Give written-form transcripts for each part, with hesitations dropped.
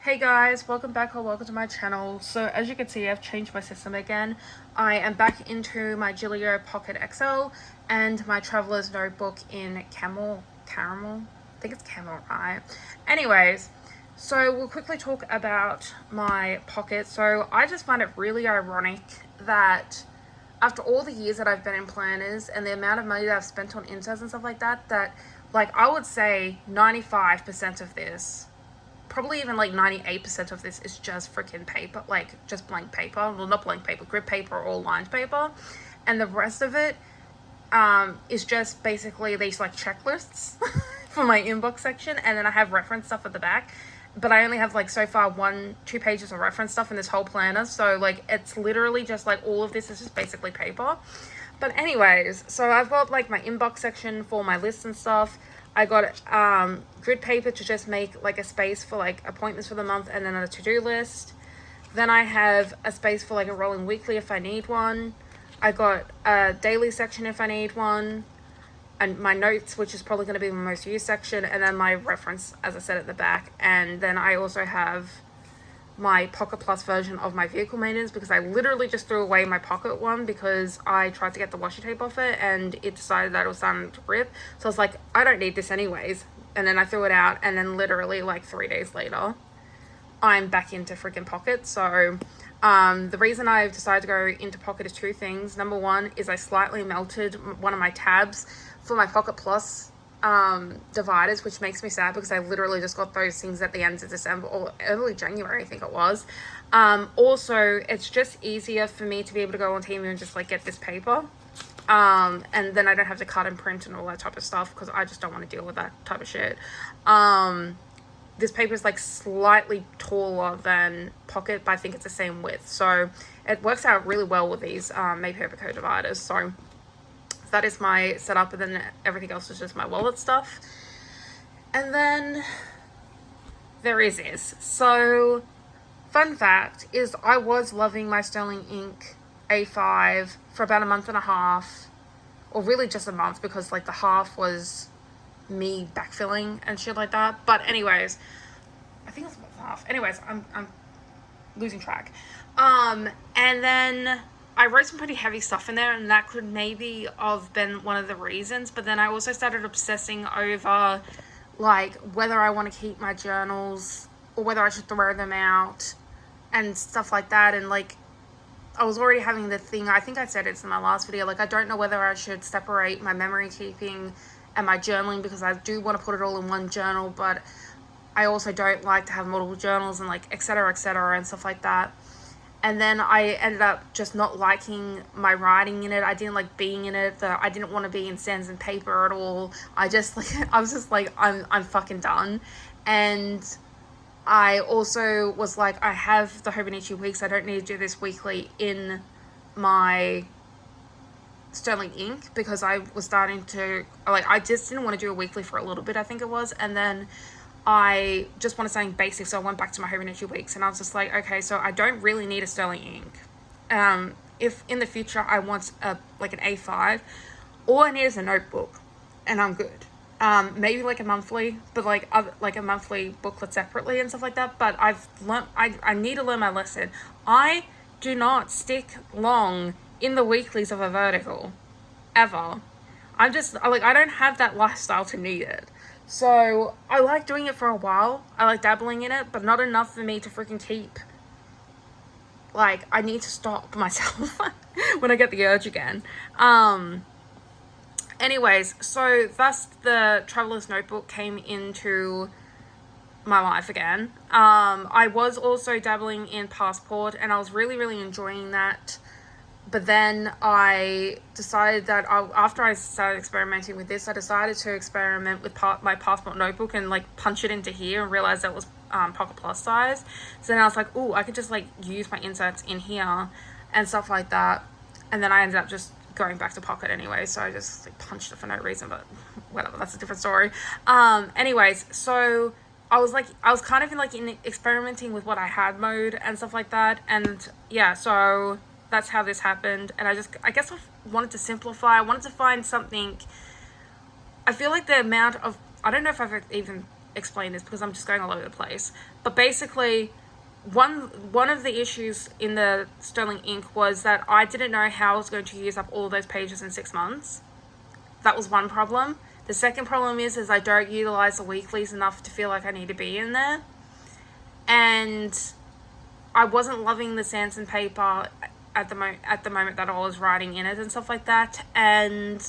Hey guys, welcome back or welcome to my channel. So as you can see, I've changed my system again. I am back into my Gillio Pocket XL and my traveler's notebook in caramel. I think it's camel, right? Anyways, so we'll quickly talk about my pocket. So I just find it really ironic that after all the years that I've been in planners and the amount of money that I've spent on inserts and stuff like that, like I would say 95% of this, probably even like 98% of this is just freaking paper, like just blank paper. Well, not blank paper, grid paper or lined paper. And the rest of it is just basically these like checklists for my inbox section. And then I have reference stuff at the back. But I only have like so far 2 pages of reference stuff in this whole planner. So like it's literally just like all of this is just basically paper. But anyways, so I've got like my inbox section for my lists and stuff. I got grid paper to just make like a space for like appointments for the month and then a to-do list. Then I have a space for like a rolling weekly if I need one. I got a daily section if I need one. And my notes, which is probably going to be my most used section. And then my reference, as I said, at the back. And then I also have my Pocket Plus version of my vehicle maintenance, because I literally just threw away my Pocket one because I tried to get the washi tape off it and it decided that it was starting to rip. So I was like, I don't need this anyways. And then I threw it out, and then literally like 3 days later, I'm back into freaking Pocket. So the reason I've decided to go into Pocket is 2 things. Number one is I slightly melted one of my tabs for my Pocket Plus dividers, which makes me sad because I literally just got those things at the end of December or early January, I think it was. Also, it's just easier for me to be able to go on Temu and just like get this paper. And then I don't have to cut and print and all that type of stuff because I just don't want to deal with that type of shit. This paper is like slightly taller than Pocket, but I think it's the same width. So it works out really well with these Paper Co dividers. So that is my setup, and then everything else is just my wallet stuff. And then there is this. So fun fact is I was loving my Sterling Ink A5 for about a month and a half, or really just a month, because like the half was me backfilling and shit like that. But anyways, I think it's about half. Anyways, I'm losing track. And then I wrote some pretty heavy stuff in there, and that could maybe have been one of the reasons. But then I also started obsessing over like whether I want to keep my journals or whether I should throw them out and stuff like that. And like I was already having the thing, I think I said it's in my last video, like I don't know whether I should separate my memory keeping and my journaling, because I do want to put it all in one journal, but I also don't like to have multiple journals and like etc and stuff like that. And then I ended up just not liking my writing in it. I didn't like being in it. I didn't want to be in sands and paper at all. I was just like, I'm fucking done. And I also was like, I have the Hobonichi weeks. I don't need to do this weekly in my Sterling Ink, because I was starting to, like, I just didn't want to do a weekly for a little bit, I think it was. And then I just wanted something basic, so I went back to my Hobonichi weeks, and I was just like, okay, so I don't really need a Sterling Ink. If in the future I want an A5, all I need is a notebook, and I'm good. Maybe like a monthly, but like a monthly booklet separately and stuff like that. But I've learned, I need to learn my lesson. I do not stick long in the weeklies of a vertical, ever. I'm just like, I don't have that lifestyle to need it. So I like doing it for a while. I like dabbling in it, but not enough for me to freaking keep. Like, I need to stop myself when I get the urge again. Anyways, so thus the Traveler's Notebook came into my life again. I was also dabbling in Passport, and I was really, really enjoying that. But then I decided that after I started experimenting with this, I decided to experiment with my Passport notebook and like punch it into here, and realize that was Pocket Plus size. So then I was like, oh, I could just like use my inserts in here and stuff like that. And then I ended up just going back to Pocket anyway, so I just like punched it for no reason, but whatever, that's a different story. Anyways, so I was kind of in experimenting with what I had mode and stuff like that. And yeah, so that's how this happened. And I guess I wanted to simplify. I wanted to find something. I feel like the amount of, I don't know if I've even explain this because I'm just going all over the place. But basically, one of the issues in the sterling ink was that I didn't know how I was going to use up all of those pages in 6 months. That was one problem. The second problem is I don't utilize the weeklies enough to feel like I need to be in there. And I wasn't loving the Sanson paper at the moment that I was writing in it and stuff like that. And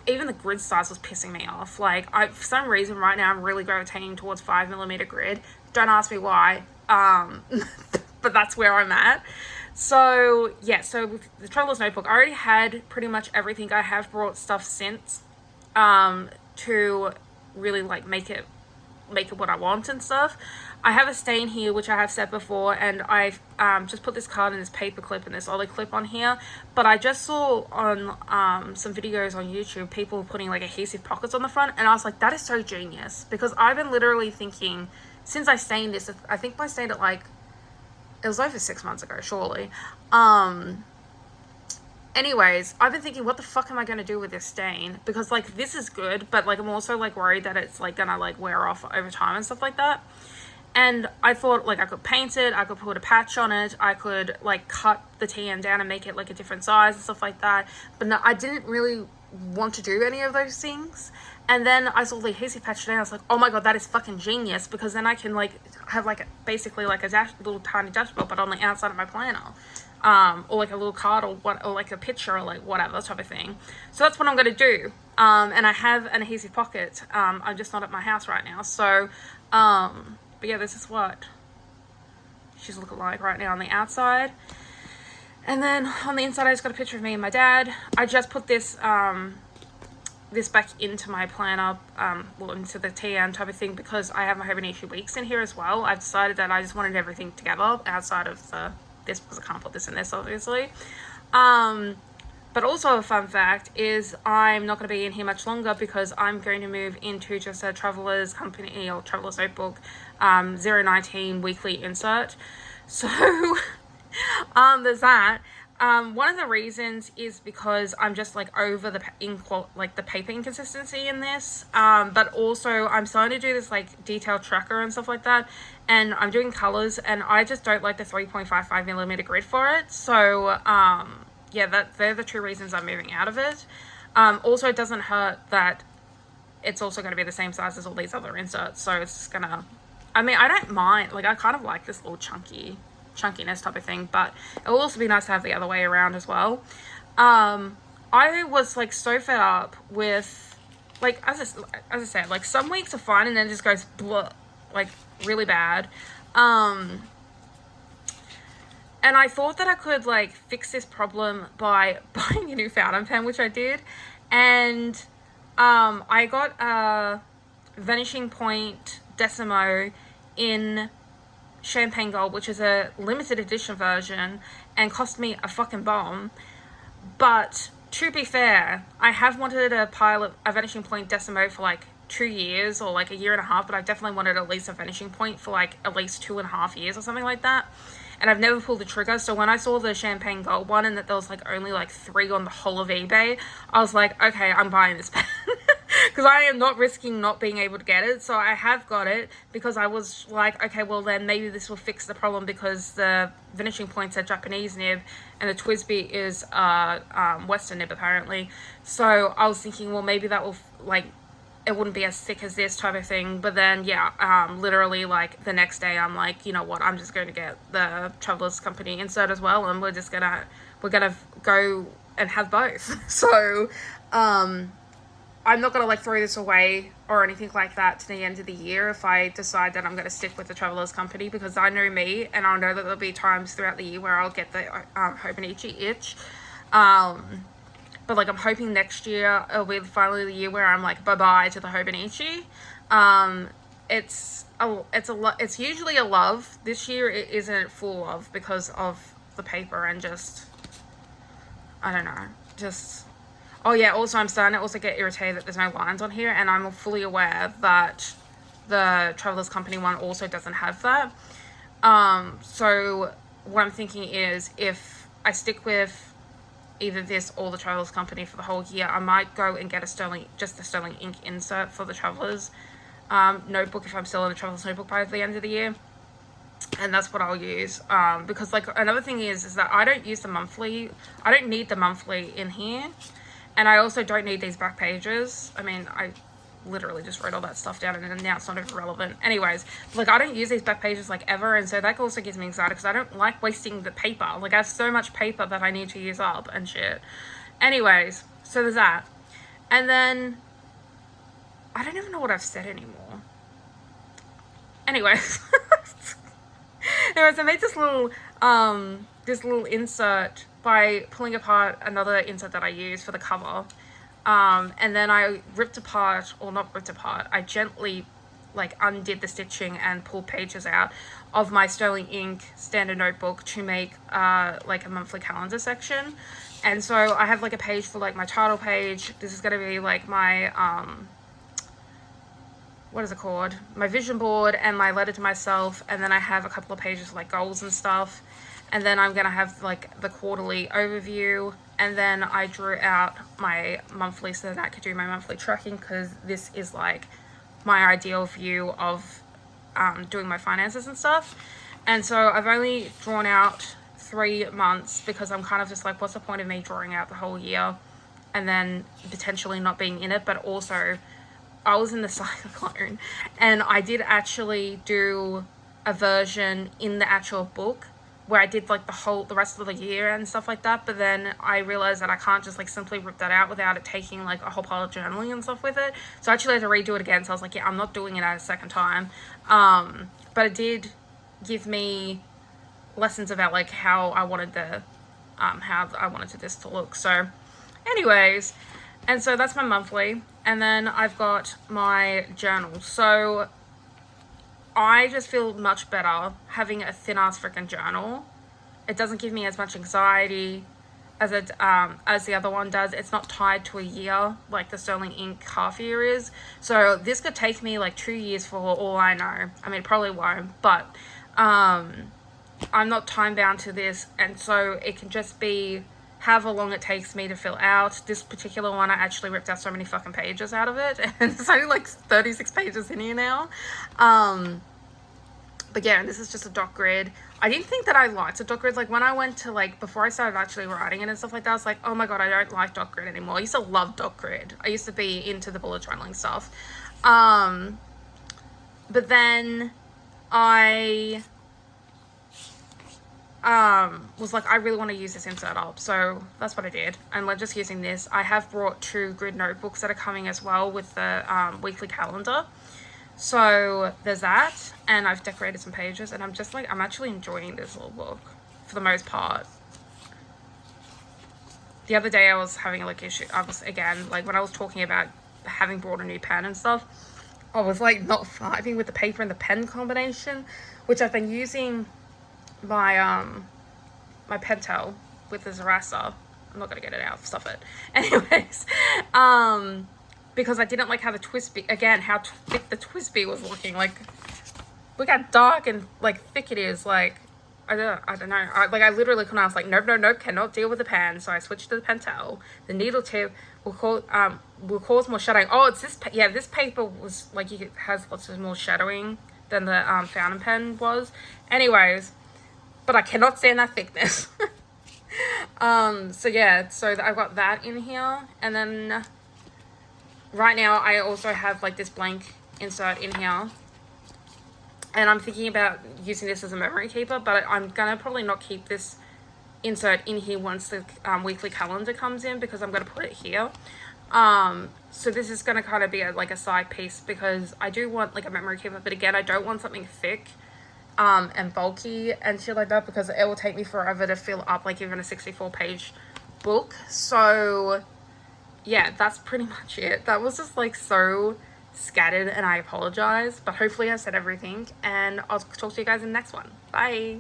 even the grid size was pissing me off. Like, for some reason right now I'm really gravitating towards 5mm grid. Don't ask me why. But that's where I'm at. So yeah, so with the Traveler's Notebook, I already had pretty much everything. I have brought stuff since to really like make it what I want and stuff. I have a stain here, which I have said before, and I've just put this card and this paper clip and this ollie clip on here. But I just saw on some videos on YouTube people putting like adhesive pockets on the front, and I was like, that is so genius, because I've been literally thinking since I stained this. I think I stained it like, it was over 6 months ago, surely. Anyways, I've been thinking, what the fuck am I going to do with this stain? Because, like, this is good, but, like, I'm also, like, worried that it's, like, going to, like, wear off over time and stuff like that. And I thought, like, I could paint it, I could put a patch on it, I could, like, cut the TM down and make it, like, a different size and stuff like that. But no, I didn't really want to do any of those things. And then I saw the adhesive patch today, and I was like, oh my god, that is fucking genius, because then I can, like, have, like, basically, like, a little tiny dashboard, but on the outside of my planner. Or like a little card or like a picture or like whatever type of thing. So that's what I'm going to do. And I have an adhesive pocket. I'm just not at my house right now. So, but yeah, this is what she's looking like right now on the outside. And then on the inside, I just got a picture of me and my dad. I just put this, this back into my planner, well, into the TN type of thing, because I have my Hobonichi weeks in here as well. I've decided that I just wanted everything together outside of this, because I can't put this in this, obviously. But also a fun fact is I'm not going to be in here much longer, because I'm going to move into just a Traveler's Company or Traveler's Notebook 019 weekly insert. So there's that. One of the reasons is because I'm just like over the the paper inconsistency in this, but also I'm starting to do this like detail tracker and stuff like that, and I'm doing colors, and I just don't like the 3.55mm grid for it. So yeah, they're the two reasons I'm moving out of it. Also, it doesn't hurt that it's also going to be the same size as all these other inserts, so it's just gonna, I mean, I don't mind, like I kind of like this little chunkiness type of thing, but it will also be nice to have the other way around as well. I was like so fed up with, like, as I said, like some weeks are fine and then it just goes blah, like really bad. And I thought that I could like fix this problem by buying a new fountain pen, which I did. And I got a Vanishing Point Decimo in Champagne Gold, which is a limited edition version, and cost me a fucking bomb. But to be fair, I have wanted a Vanishing Point Decimo for like 2 years or like a year and a half, but I've definitely wanted at least a Vanishing Point for like at least 2.5 years or something like that. And I've never pulled the trigger. So when I saw the Champagne Gold one and that there was like only like 3 on the whole of eBay, I was like, okay, I'm buying this pen. Because I am not risking not being able to get it. So I have got it because I was like, okay, well then maybe this will fix the problem, because the Vanishing Point's a Japanese nib and the TWSBI is Western nib apparently. So I was thinking, well, maybe that will like, it wouldn't be as thick as this type of thing. But then yeah, literally like the next day I'm like, you know what, I'm just going to get the Traveler's Company insert as well, and we're gonna go and have both. So I'm not going to like throw this away or anything like that to the end of the year if I decide that I'm going to stick with the Traveler's Company, because I know me and I know that there'll be times throughout the year where I'll get the Hobonichi itch. But like I'm hoping next year it'll be finally the year where I'm like bye-bye to the Hobonichi. It's usually a love. This year it isn't full love because of the paper and just, I don't know, just... Oh yeah, also I'm starting to also get irritated that there's no lines on here, and I'm fully aware that the Traveler's Company one also doesn't have that. So what I'm thinking is, if I stick with either this or the Traveler's Company for the whole year, I might go and get just a sterling ink insert for the Travelers notebook if I'm still in the Traveler's Notebook by the end of the year. And that's what I'll use, because like another thing is that I don't use the monthly. I don't need the monthly in here, and I also don't need these back pages. I mean, I literally just wrote all that stuff down and now it's not even relevant. Anyways, like I don't use these back pages like ever, and so that also gives me anxiety because I don't like wasting the paper. Like I have so much paper that I need to use up and shit. Anyways, so there's that. And then I don't even know what I've said anymore. Anyways. Anyways, I made this little insert by pulling apart another insert that I used for the cover. And then I ripped apart, or not ripped apart, I gently like undid the stitching and pulled pages out of my Sterling Ink standard notebook to make like a monthly calendar section. And so I have like a page for like my title page. This is going to be like my what is it called? My vision board and my letter to myself. And then I have a couple of pages like goals and stuff. And then I'm going to have like the quarterly overview. And then I drew out my monthly so that I could do my monthly tracking, because this is like my ideal view of doing my finances and stuff. And so I've only drawn out 3 months because I'm kind of just like, what's the point of me drawing out the whole year and then potentially not being in it? But also I was in the cyclone, and I did actually do a version in the actual book where I did like the rest of the year and stuff like that. But then I realized that I can't just like simply rip that out without it taking like a whole pile of journaling and stuff with it. So I actually had to redo it again. So I was like, yeah, I'm not doing it a second time. But it did give me lessons about like how I wanted this to look. So anyways, and so that's my monthly. And then I've got my journal. So I just feel much better having a thin ass freaking journal. It doesn't give me as much anxiety as the other one does. It's not tied to a year like the Sterling Ink half year is. So this could take me like 2 years for all I know. I mean, it probably won't, but I'm not time bound to this, and so it can just be however long it takes me to fill out. This particular one, I actually ripped out so many fucking pages out of it, and it's only like 36 pages in here now. But yeah, this is just a dot grid. I didn't think that I liked a dot grid. Like when I went to like, before I started actually writing it and stuff like that, I was like, oh my god, I don't like dot grid anymore. I used to love dot grid. I used to be into the bullet journaling stuff. But then I was like, I really want to use this insert up, so that's what I did, and we're just using this. I have brought 2 grid notebooks that are coming as well with the weekly calendar, so there's that. And I've decorated some pages, and I'm just like, I'm actually enjoying this little book for the most part. The other day I was having like I was again, like when I was talking about having brought a new pen and stuff, I was like not vibing with the paper and the pen combination, which I've been using my my Pentel with the Zarasa. I'm not gonna get it out, stuff it. Anyways, because I didn't like how the how thick the Twisby was looking. Like, look how dark and like thick it is. Like, I don't know. I literally couldn't. I was like, nope, cannot deal with the pen. So I switched to the Pentel. The needle tip will cause more shadowing. Oh, it's this. Yeah, this paper was like, it has lots of more shadowing than the fountain pen was. Anyways, but I cannot stand that thickness. So yeah, so I've got that in here, and then right now I also have like this blank insert in here, and I'm thinking about using this as a memory keeper, but I'm gonna probably not keep this insert in here once the weekly calendar comes in, because I'm gonna put it here. So this is gonna kind of be like a side piece, because I do want like a memory keeper, but again, I don't want something thick and bulky and shit like that, because it will take me forever to fill up like even a 64-page book. So yeah, that's pretty much it. That was just like so scattered, and I apologize, but hopefully I said everything, and I'll talk to you guys in the next one. Bye.